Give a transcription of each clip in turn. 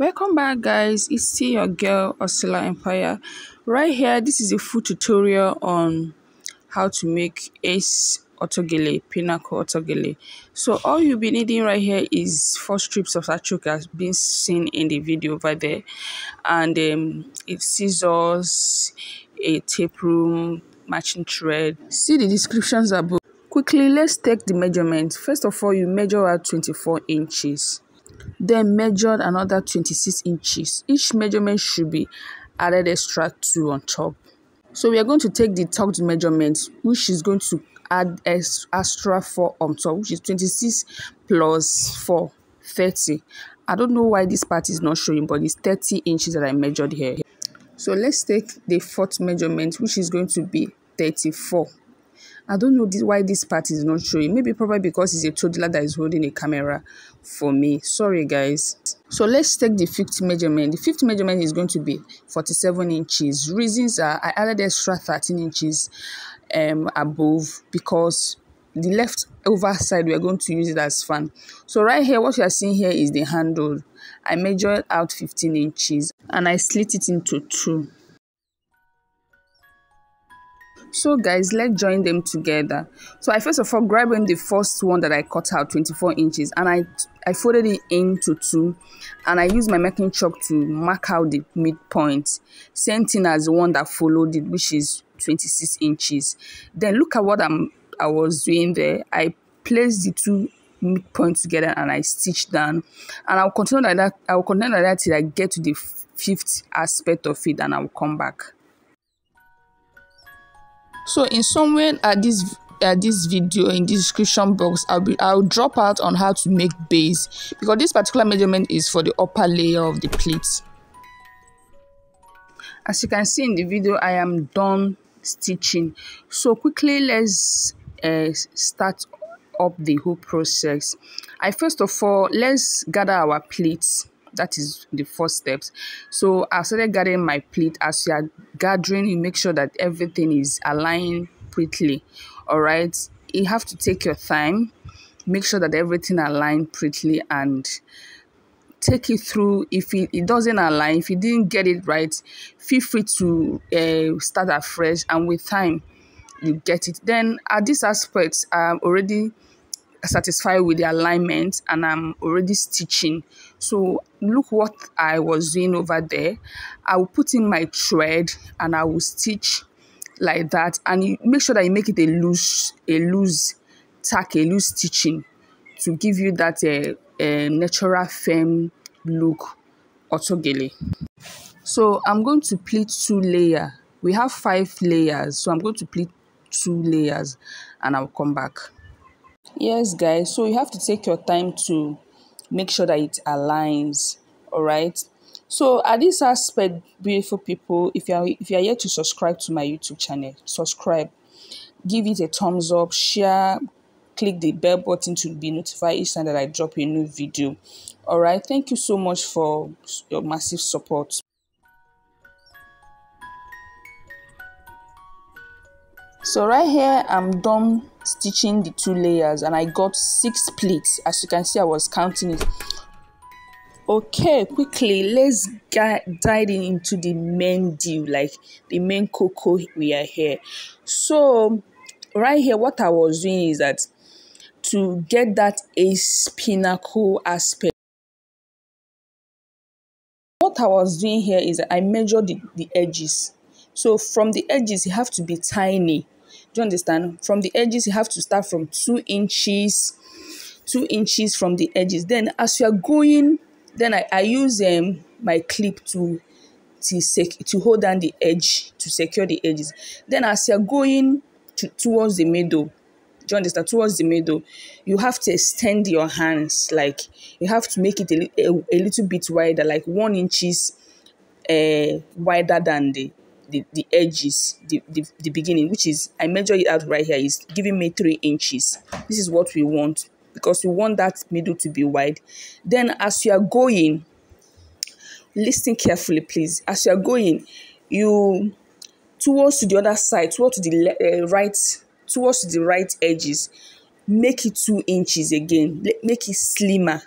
Welcome back, guys. It's still your girl Oscilla Empire. Right here, this is a full tutorial on how to make ace autogele, pinnacle autogele. So all you'll be needing right here is 4 strips of achuk as been seen in the video over there, and it's scissors, a tape room, matching thread. See the descriptions above. Quickly, let's take the measurements. First of all, you measure out 24 inches. Then measured another 26 inches. Each measurement should be added extra 2 on top. So we are going to take the tucked measurement, which is going to add extra 4 on top, which is 26 plus 4, 30. I don't know why this part is not showing, but it's 30 inches that I measured here. So let's take the 4th measurement, which is going to be 34. I don't know why this part is not showing. Maybe probably because it's a toddler that is holding a camera for me. Sorry, guys. So let's take the 5th measurement. The 5th measurement is going to be 47 inches. Reasons are I added extra 13 inches above because the leftover side we are going to use it as fan. So right here, what you are seeing here is the handle. I measured out 15 inches and I slit it into 2. So guys, let's join them together. So I first of all grabbed the first one that I cut out 24 inches and I folded it into 2, and I used my marking chalk to mark out the midpoint. Same thing as the one that followed it, which is 26 inches. Then look at what I was doing there. I placed the 2 midpoints together and I stitched down, and I'll continue like that. I will continue like that till I get to the 5th aspect of it, and I will come back. So in somewhere at this video in the description box, I'll drop out on how to make base, because this particular measurement is for the upper layer of the pleats. As you can see in the video, I am done stitching. So quickly, let's start up the whole process. First of all, let's gather our pleats. That is the first steps. So I started gathering my pleat. As you are gathering, you make sure that everything is aligned prettily. All right, you have to take your time, make sure that everything aligned prettily, and take it through. If it doesn't align, if you didn't get it right, feel free to start afresh, and with time you get it. Then at this aspect, I'm already satisfied with the alignment and I'm already stitching. So look what I was doing over there. I will put in my thread and I will stitch like that, and you make sure that you make it a loose tack, a loose stitching, to give you that natural firm look autogele. So I'm going to pleat 2 layers. We have 5 layers, so I'm going to pleat 2 layers and I'll come back. Yes, guys, so you have to take your time to make sure that it aligns. All right, so at this aspect, beautiful people, if you are yet to subscribe to my YouTube channel, subscribe, give it a thumbs up, share, click the bell button to be notified each time that I drop a new video. All right, thank you so much for your massive support. So right here, I'm done stitching the 2 layers and I got 6 pleats. As you can see, I was counting it. Okay, quickly, let's dive into the main deal, like the main cocoa we are here. So right here, what I was doing is that to get that ace pinnacle aspect, what I was doing here is that I measured the edges. So from the edges, you have to be tiny. Do you understand? From the edges, you have to start from 2 inches, 2 inches from the edges. Then as you are going, then I use my clip to hold down the edge, to secure the edges. Then as you are going towards the middle, do you understand? Towards the middle, you have to extend your hands. Like you have to make it a little bit wider, like 1 inches wider than the edges, the beginning, which is, I measure it out right here, is giving me 3 inches. This is what we want, because we want that middle to be wide. Then as you are going, listen carefully, please. As you are going, you towards to the other side, towards the right edges, make it 2 inches again. Make it slimmer.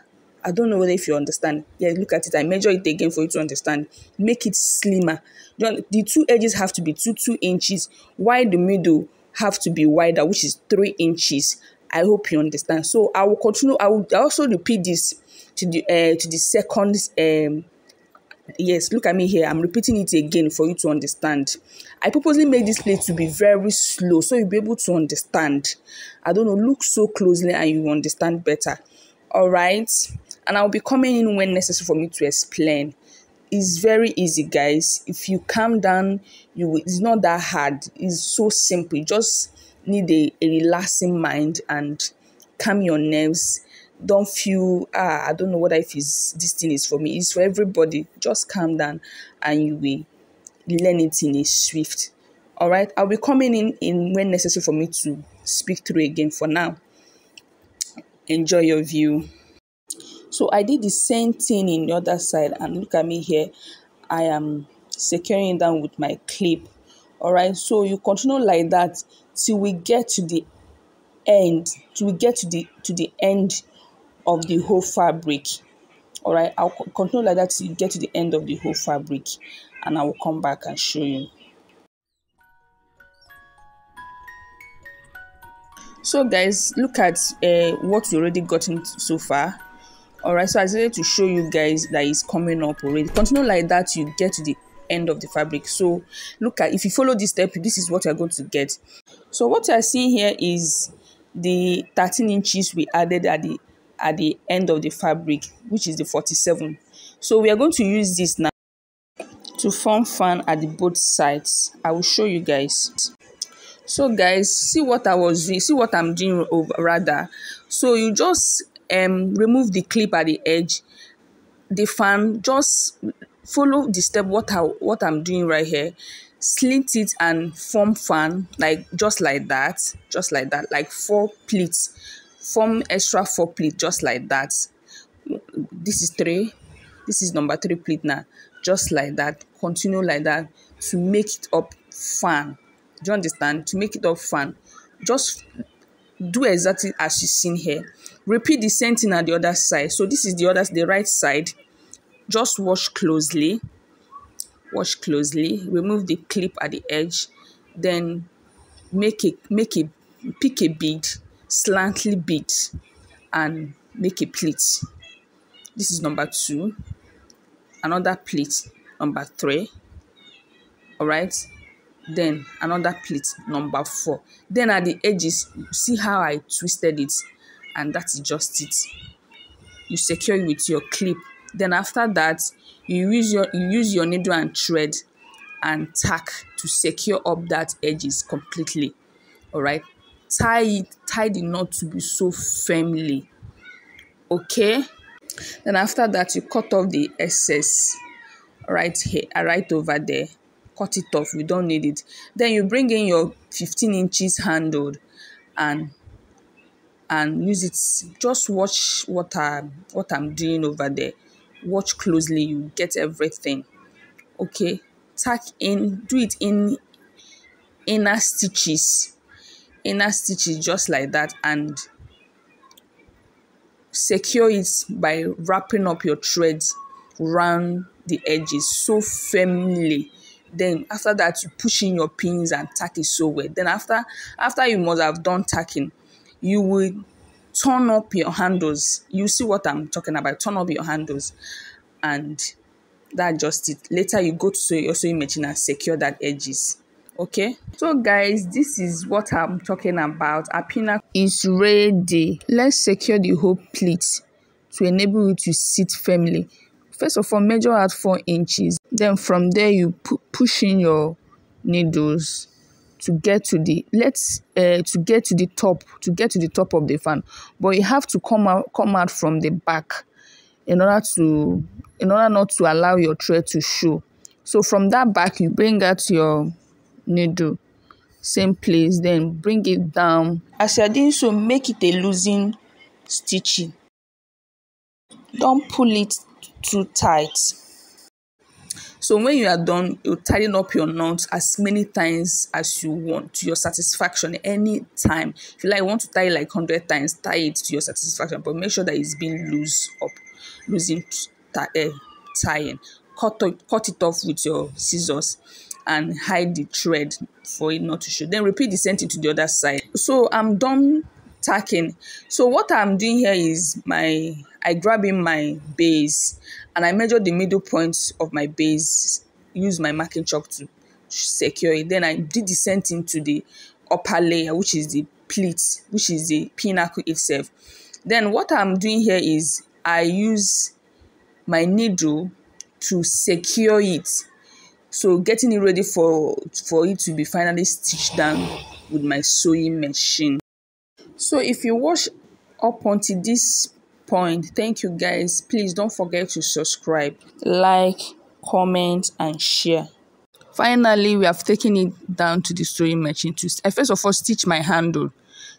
I don't know whether if you understand. Yeah, look at it. I measure it again for you to understand. Make it slimmer. The two edges have to be 2 inches, while the middle have to be wider, which is 3 inches. I hope you understand. So I will continue. I will also repeat this to the second. Yes, look at me here. I'm repeating it again for you to understand. I purposely made this plate to be very slow so you'll be able to understand. I don't know, look so closely and you will understand better. All right. And I'll be coming in when necessary for me to explain. It's very easy, guys. If you calm down, it's not that hard. It's so simple. You just need a relaxing mind and calm your nerves. Don't feel, I don't know what if this thing is for me. It's for everybody. Just calm down and you will learn it in a swift. All right. I'll be coming in when necessary for me to speak through again. For now, enjoy your view. So I did the same thing in the other side, and look at me here. I am securing it down with my clip. All right. So you continue like that till we get to the end. Till we get to the end of the whole fabric. All right. I'll continue like that till you get to the end of the whole fabric, and I will come back and show you. So guys, look at what you already gotten so far. All right, so I decided to show you guys that is coming up already. Continue like that, you get to the end of the fabric. So look at, if you follow this step, this is what you're going to get. So what you're seeing here is the 13 inches we added at the end of the fabric, which is the 47. So we are going to use this now to form fan at the both sides. I will show you guys. So guys, see what I'm doing rather. So you just remove the clip at the edge, the fan, just follow the step what I'm doing right here, slit it and form fan, like just like that, like 4 pleats, form extra 4 pleats just like that. This is 3, this is number 3 pleat now, just like that. Continue like that to make it up fan. Do you understand? To make it up fan, just do exactly as you seen here. Repeat the same thing at the other side. So this is the right side. Just wash closely. Remove the clip at the edge. Then pick a bead, slantly bead, and make a pleat. This is number 2. Another pleat, number 3. All right. Then another pleat, number 4. Then at the edges, see how I twisted it, and that is just it. You secure it with your clip. Then after that, you use your needle and thread and tack to secure up that edges completely. All right. Tie the knot to be so firmly. Okay. Then after that, you cut off the excess right here, right over there. Cut it off. We don't need it. Then you bring in your 15 inches handle and use it. Just watch what I'm doing over there. Watch closely. You get everything. Okay. Tack in. Do it in inner stitches. Just like that, and secure it by wrapping up your threads around the edges so firmly. Then after that, you push in your pins and tack it so well. Then after you must have done tacking, you will turn up your handles. You see what I'm talking about. Turn up your handles, and that's just it. Later you go to your sewing machine and secure that edges. Okay. So guys, this is what I'm talking about. Our pinnacle is ready. Let's secure the whole pleat to enable you to sit firmly. First of all, measure out 4 inches. Then from there, you push in your needles to get to the top of the fan. But you have to come out from the back in order not to allow your thread to show. So from that back, you bring out your needle, same place, then bring it down. As you're doing so, make it a loosening stitching. Don't pull it too tight. So when you are done, you tighten up your knot as many times as you want to your satisfaction. Any time, if you want to tie it like 100 times, tie it to your satisfaction, but make sure that it's being loose up. losing tying. Cut it off with your scissors and hide the thread for it not to show. Then repeat the same thing to the other side. So I'm done tacking. So what I'm doing here is I grab in my base and I measure the middle points of my base, use my marking chalk to secure it. Then I did the same thing to the upper layer, which is the pleats, which is the pinnacle itself. Then what I'm doing here is I use my needle to secure it. So getting it ready for it to be finally stitched down with my sewing machine. So if you watch up until this point, thank you guys. Please don't forget to subscribe, like, comment, and share. Finally, we have taken it down to the sewing machine to I first of all stitch my handle.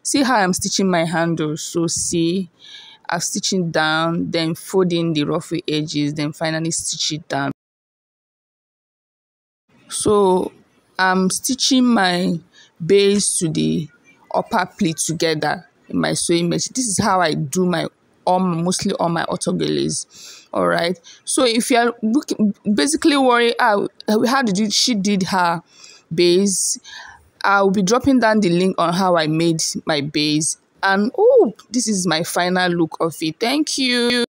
See how I'm stitching my handle. So see, I'm stitching down, then folding the ruffle edges, then finally stitch it down. So I'm stitching my base to the upper pleat together in my sewing machine. This is how I do my mostly all my autogeles. All right. So if you're basically worried how she did her base, I'll be dropping down the link on how I made my base. And oh, this is my final look of it. Thank you.